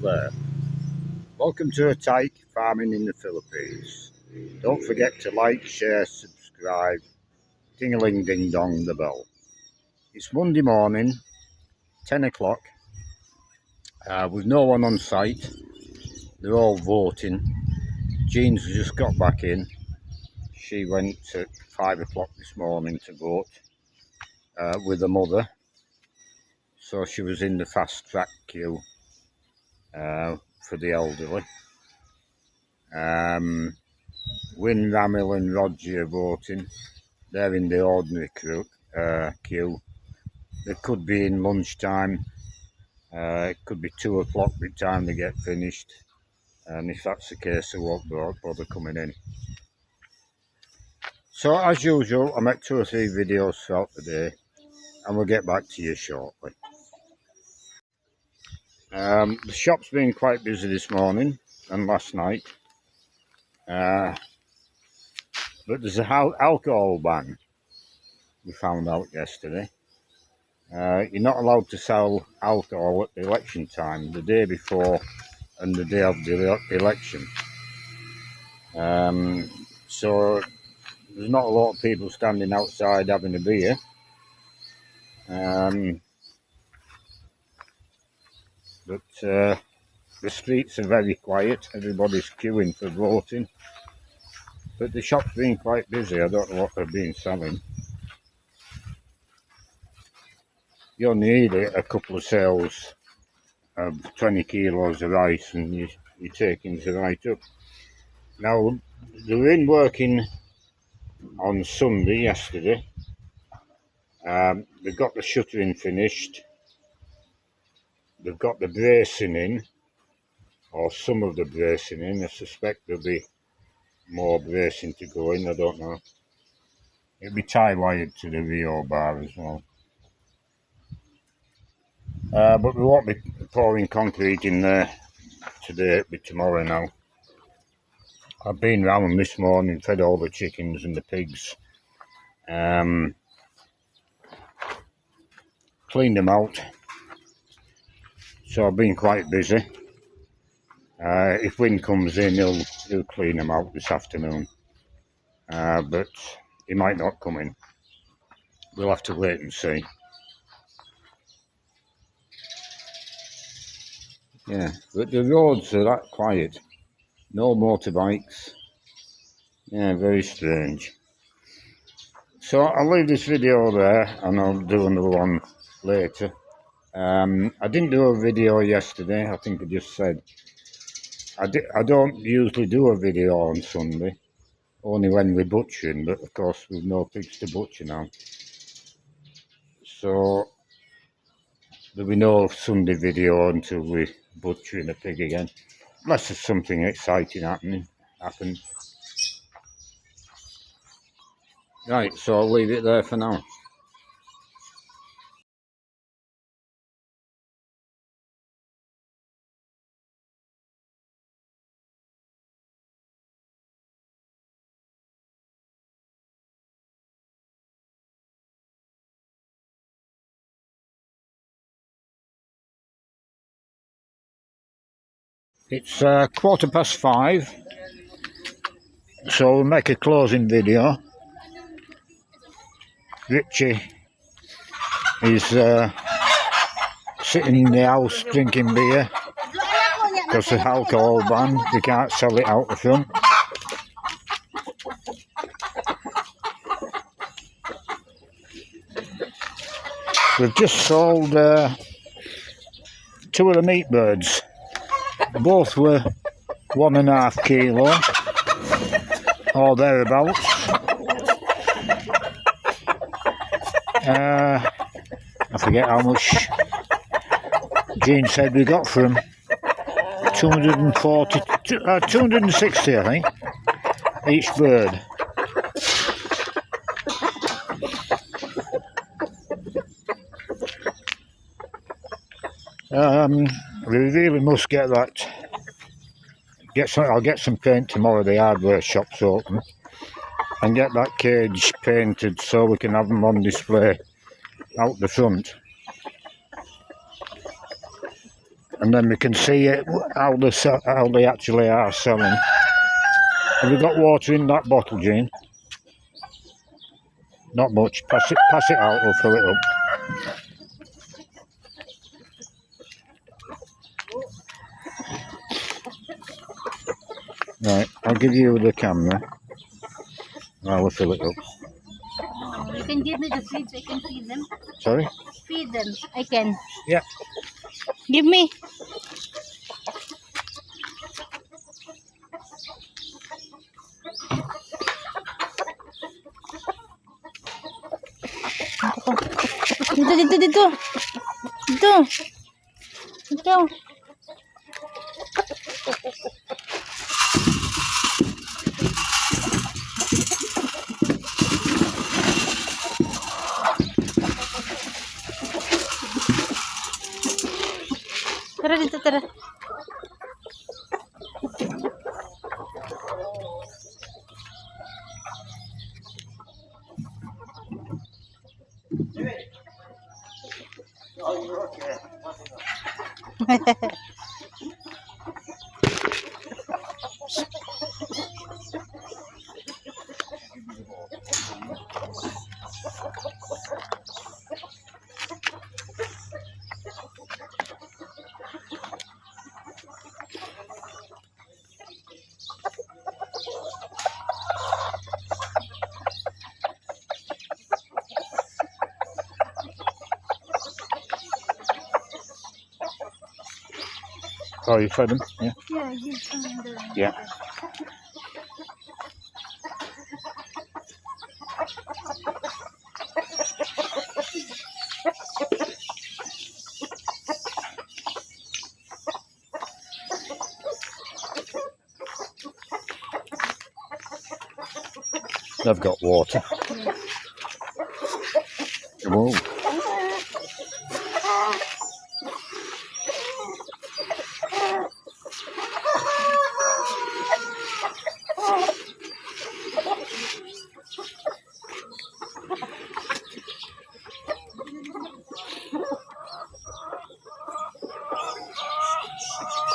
There. Welcome to Ataik Farming in the Philippines. Don't forget to like, share, subscribe, ding-a-ling ding-dong the bell. It's Monday morning, 10 o'clock, with no one on site. They're all voting. Jean's just got back in. She went at 5 o'clock this morning to vote with her mother. So she was in the fast track queue for the elderly. Wynne, Ramil and Roger are voting. They're in the ordinary queue. They could be in lunchtime. It could be 2 o'clock by the time they get finished. And if that's the case, they won't bother coming in. So as usual, I make 2 or 3 videos throughout the day, and we'll get back to you shortly. The shop's been quite busy this morning and last night. But there's an alcohol ban, we found out yesterday. You're not allowed to sell alcohol at the election time, the day before and the day of the election. So there's not a lot of people standing outside having a beer. But the streets are very quiet. Everybody's queuing for voting. But the shop's been quite busy. I don't know what they've been selling. You only need a couple of sales of 20 kilos of rice and your takings are right up. Now, they were in working on Sunday yesterday. They've got the shuttering finished. They've got the bracing in, or some of the bracing in. I suspect there'll be more bracing to go in, I don't know. It'll be tie-wired to the Rio bar as well. But we won't be pouring concrete in there today, it'll be tomorrow now. I've been round this morning, fed all the chickens and the pigs. Cleaned them out. So I've been quite busy. If Wynne comes in, he'll clean them out this afternoon. But he might not come in. We'll have to wait and see. Yeah, but the roads are that quiet. No motorbikes. Yeah, very strange. So I'll leave this video there and I'll do another one later. I didn't do a video yesterday, I think I just said. I don't usually do a video on Sunday, only when we're butchering, but of course we've no pigs to butcher now. So there'll be no Sunday video until we're butchering a pig again, unless there's something exciting happens. Right, so I'll leave it there for now. It's 5:15, so we'll make a closing video. Richie is sitting in the house drinking beer because of the alcohol ban. They can't sell it out the front. We've just sold 2 of the meat birds. Both were 1.5 kilo or thereabouts. I forget how much Jean said we got for them. 260 I think, each bird. We really must get that. I'll get some paint tomorrow. The hardware shop's open, and get that cage painted so we can have them on display out the front. and then we can see it, how they actually are selling. Have you got water in that bottle, Jean? Not much. Pass it out. We'll fill it up. Right, I'll give you the camera. I will fill it up. You can give me the feed so I can feed them. Sorry? Feed them. I can. Yeah. Give me. Dito. Ikaw. Tara dito, tara. Oh, you're okay. Oh, you fed them? Yeah. Yeah, I did some in the... Yeah. They've got water. Whoa.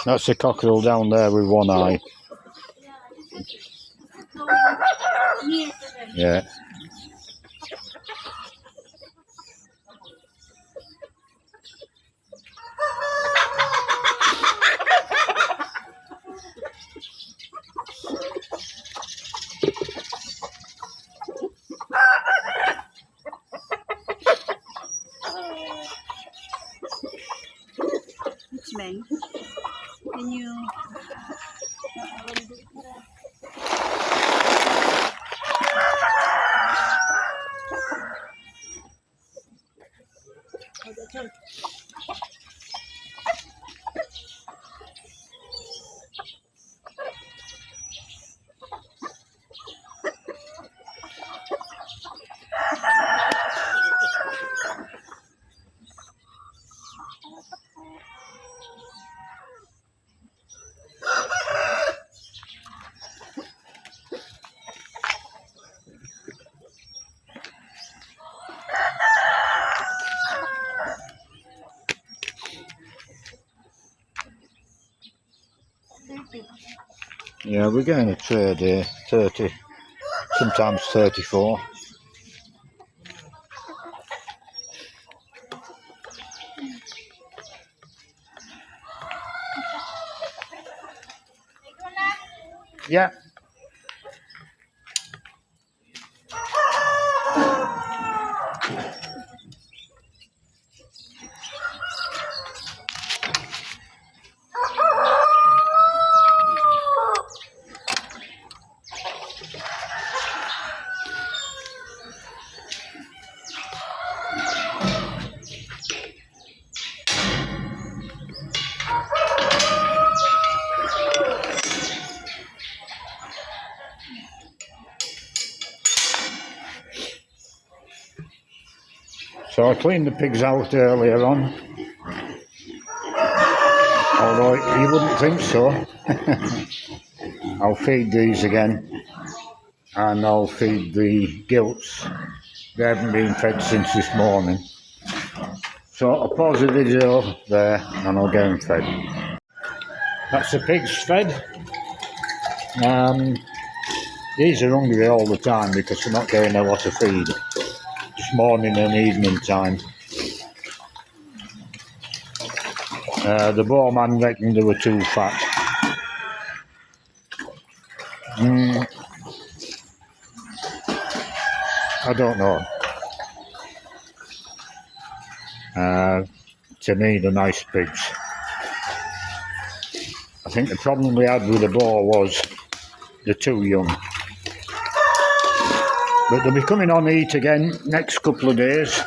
That's the cockerel down there with one eye. Yeah. Which man? Can you... Yeah, we're getting a trade here, 30, sometimes 34. Yeah. So I cleaned the pigs out earlier on, although you wouldn't think so. I'll feed these again, and I'll feed the gilts. They haven't been fed since this morning. So I'll pause the video there and I'll get them fed. That's the pigs fed. These are hungry all the time because they're not getting a lot of feed. Just morning and evening time. The boar man reckoned they were too fat. I don't know. To me, they're nice pigs. I think the problem we had with the boar was they're too young. But they'll be coming on heat again next couple of days,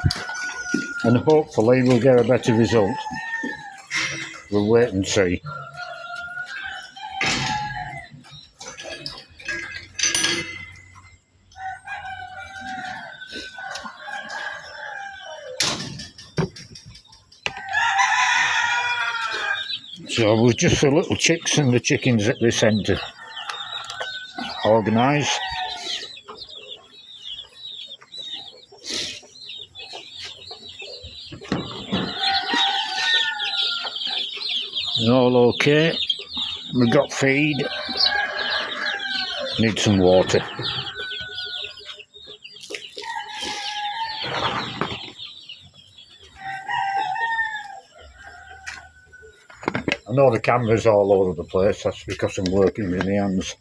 and hopefully we'll get a better result. We'll wait and see. So we've just the little chicks and the chickens at this end to organise. All okay. We've got feed. Need some water. I know the camera's all over the place, that's because I'm working with my hands.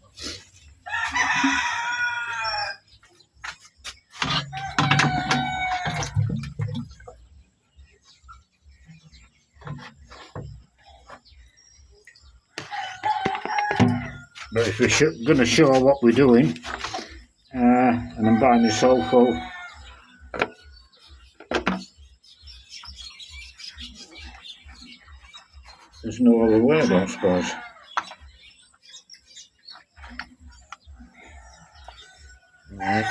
But if we're going to show what we're doing, and I'm by myself, well, there's no other way, I don't suppose. Right.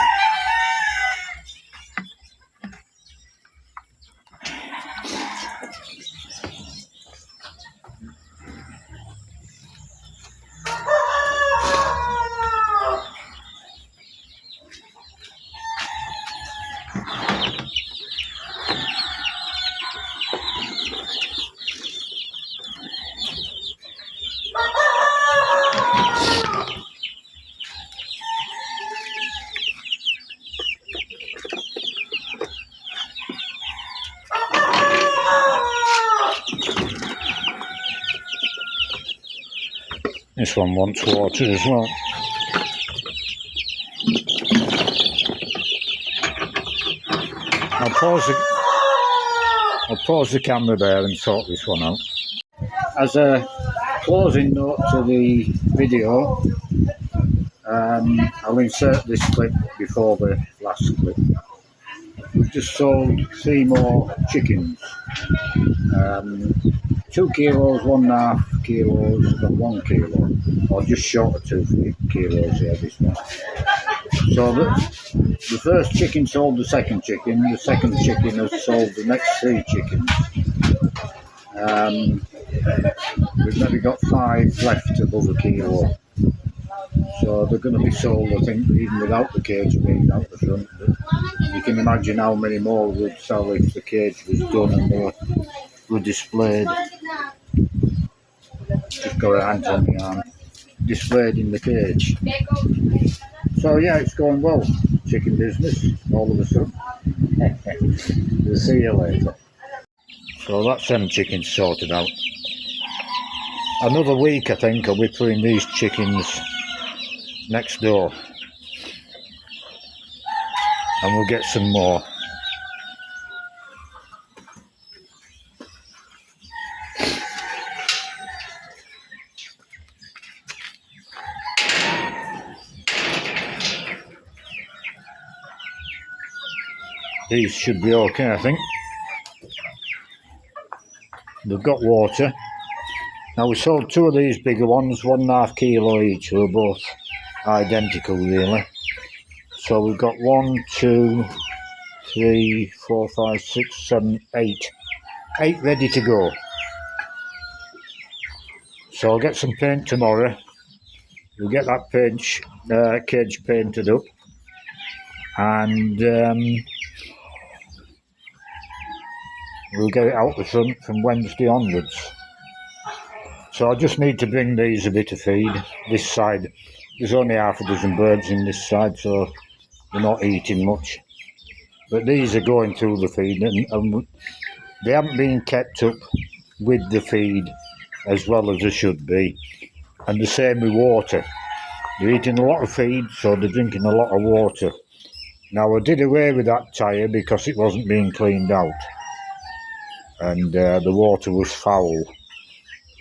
This one wants water as well. I'll pause the camera there and sort this one out. As a closing note to the video, I'll insert this clip before the last clip. We've just sold 3 more chickens. 2 kilos, 1.5 kilos, and 1 kilo, or just short of 2 kilos here, this one. So the first chicken sold the second chicken has sold the next 3 chickens. We've maybe got 5 left above a kilo. So they're going to be sold, I think, even without the cage being out the front. But you can imagine how many more would sell if the cage was done and they were displayed. Just got a hand on the arm. Displayed in the cage. So yeah, it's going well. Chicken business, all of a sudden. We'll see you later. So that's them chickens sorted out. Another week, I think, I'll be putting these chickens next door. And we'll get some more. These should be okay, I think. They've got water. Now we sold 2 of these bigger ones, 1.5 kilo each. They were both identical, really. So we've got 1, 2, 3, 4, 5, 6, 7, 8. 8 ready to go. So I'll get some paint tomorrow. We'll get that cage painted up. And we'll get it out the front from Wednesday onwards. So I just need to bring these a bit of feed. This side, there's only half a dozen birds in this side, so they're not eating much. But these are going through the feed, and they haven't been kept up with the feed as well as they should be. And the same with water. They're eating a lot of feed, so they're drinking a lot of water. Now I did away with that tyre because it wasn't being cleaned out, and the water was foul.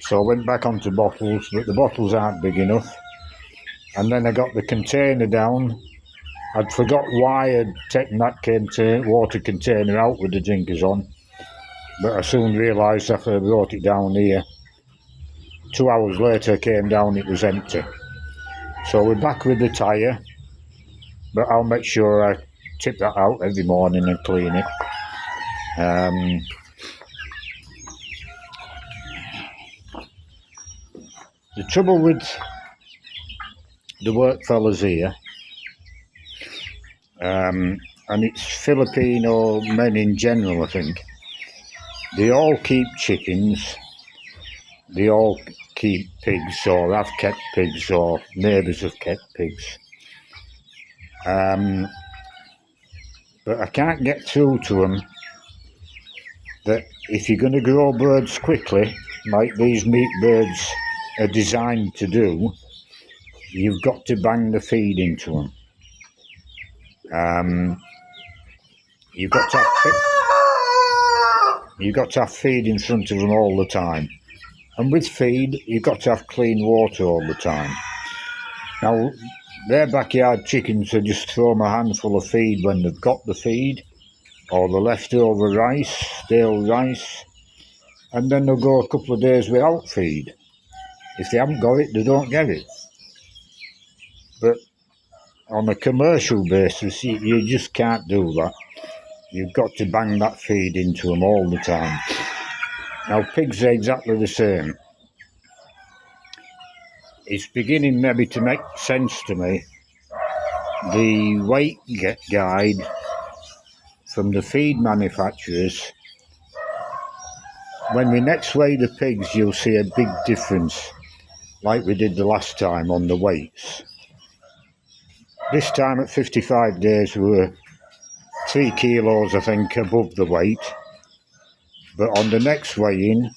So I went back onto bottles, but the bottles aren't big enough. And then I got the container down. I'd forgot why I'd taken that water container out with the drinkers on, but I soon realised after I brought it down here. 2 hours later I came down, it was empty. So we're back with the tyre, but I'll make sure I tip that out every morning and clean it. The trouble with the work fellas here, and it's Filipino men in general, I think, they all keep chickens, they all keep pigs, or have kept pigs, or neighbours have kept pigs. But I can't get through to them that if you're going to grow birds quickly, like these meat birds are designed to do, you've got to bang the feed into them. You've got to have feed in front of them all the time. And with feed, you've got to have clean water all the time. Now, their backyard chickens will just throw them a handful of feed when they've got the feed, or the leftover rice, stale rice, and then they'll go a couple of days without feed. If they haven't got it, they don't get it. But on a commercial basis, you just can't do that. You've got to bang that feed into them all the time. Now, pigs are exactly the same. It's beginning maybe to make sense to me. The weight guide from the feed manufacturers, when we next weigh the pigs, you'll see a big difference, like we did the last time on the weights. This time at 55 days, we were 3 kilos, I think, above the weight. But on the next weigh-in,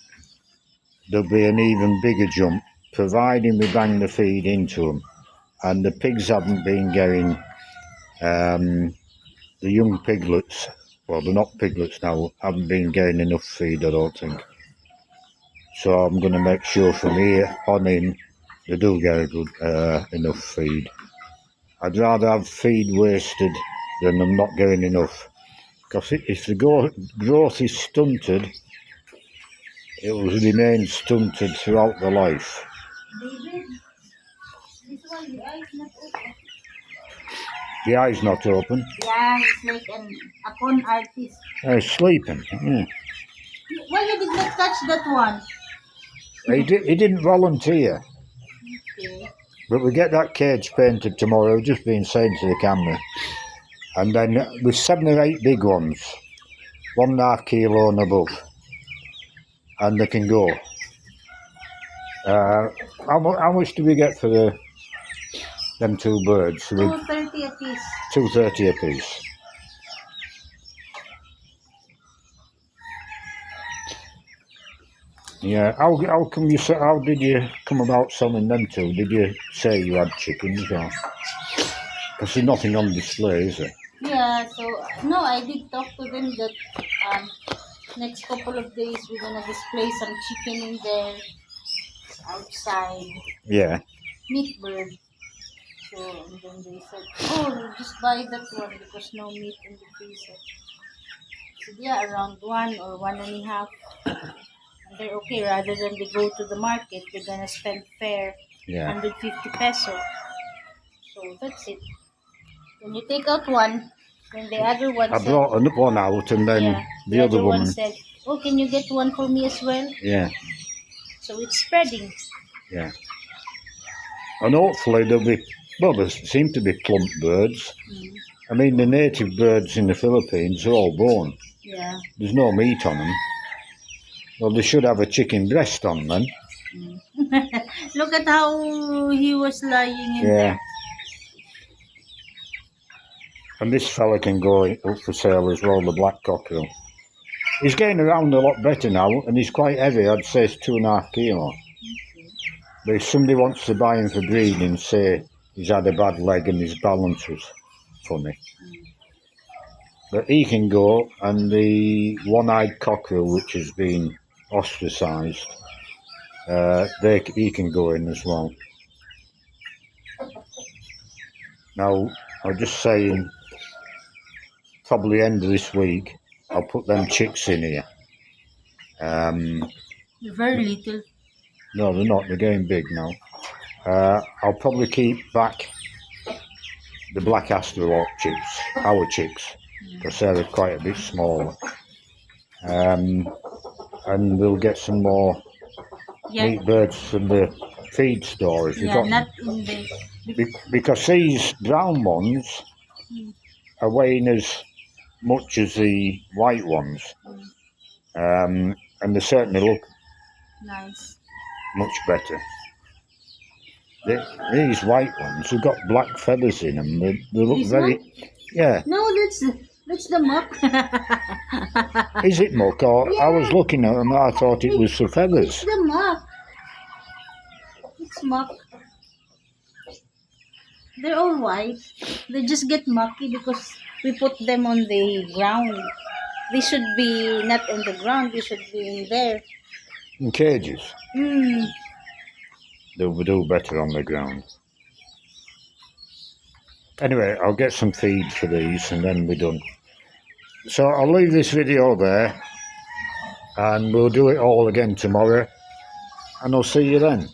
there'll be an even bigger jump, providing we bang the feed into them. And the pigs haven't been getting, the young piglets, well, they're not piglets now, haven't been getting enough feed, I don't think. So I'm going to make sure from here on in, they do get a good, enough feed. I'd rather have feed wasted than them not getting enough. Because if the growth is stunted, it will remain stunted throughout the life. David, this one, the eye is not open. The eye's not open. Yeah, it's like a con artist. Sleeping. Yeah. Why you did not touch that one? He didn't volunteer. Okay. But we get that cage painted tomorrow, just been saying to the camera. And then with 7 or 8 big ones, 1.5 kilo and above. And they can go. How much do we get for them 2 birds? $2.30 a piece. $2.30 a piece. Yeah. How come you? How did you come about selling them 2? Did you say you had chickens, or? Because there's nothing on display, is there? Yeah. So no, I did talk to them that next couple of days we're gonna display some chicken in there outside. Yeah. Meat bird. So and then they said, "Oh, just buy that one because no meat in the freezer." So yeah, around 1 or 1.5. And they're okay. Rather than they go to the market, they're gonna spend fair 150 peso. So that's it. When you take out one, then the other one I said, brought one out, and then the other one woman said, "Oh, can you get one for me as well?" Yeah. So it's spreading. Yeah. And hopefully there'll be, well, there seem to be plump birds. I mean, the native birds in the Philippines are all bone. Yeah. There's no meat on them. Well, they should have a chicken breast on them. Look at how he was lying in Yeah. there. And this fella can go up for sale as well, the black cockerel. He's getting around a lot better now, and he's quite heavy. I'd say it's 2.5 kilo. But if somebody wants to buy him for breeding, say he's had a bad leg and his balance was funny. But he can go, and the one-eyed cockerel, which has been ostracised, he can go in as well. Now, I'm just saying, probably end of this week, I'll put them chicks in here. They're very little. No, they're not. They're getting big now. I'll probably keep back the black Astrolot chicks, our chicks, because they're quite a bit smaller. And we'll get some more meat birds from the feed store if you've got not in the... because these brown ones are weighing as much as the white ones, and they certainly look Nice. much better. These white ones have got black feathers in them. They look This very... one? Yeah. No, that's the muck. Is it muck? Or I was looking at them, I thought it was the It's feathers. the muck. It's muck. They're all white. They just get mucky because we put them on the ground. They should be not on the ground. They should be in there. In cages. Mm. They'll do better on the ground. Anyway, I'll get some feed for these and then we're done. So I'll leave this video there and we'll do it all again tomorrow and I'll see you then.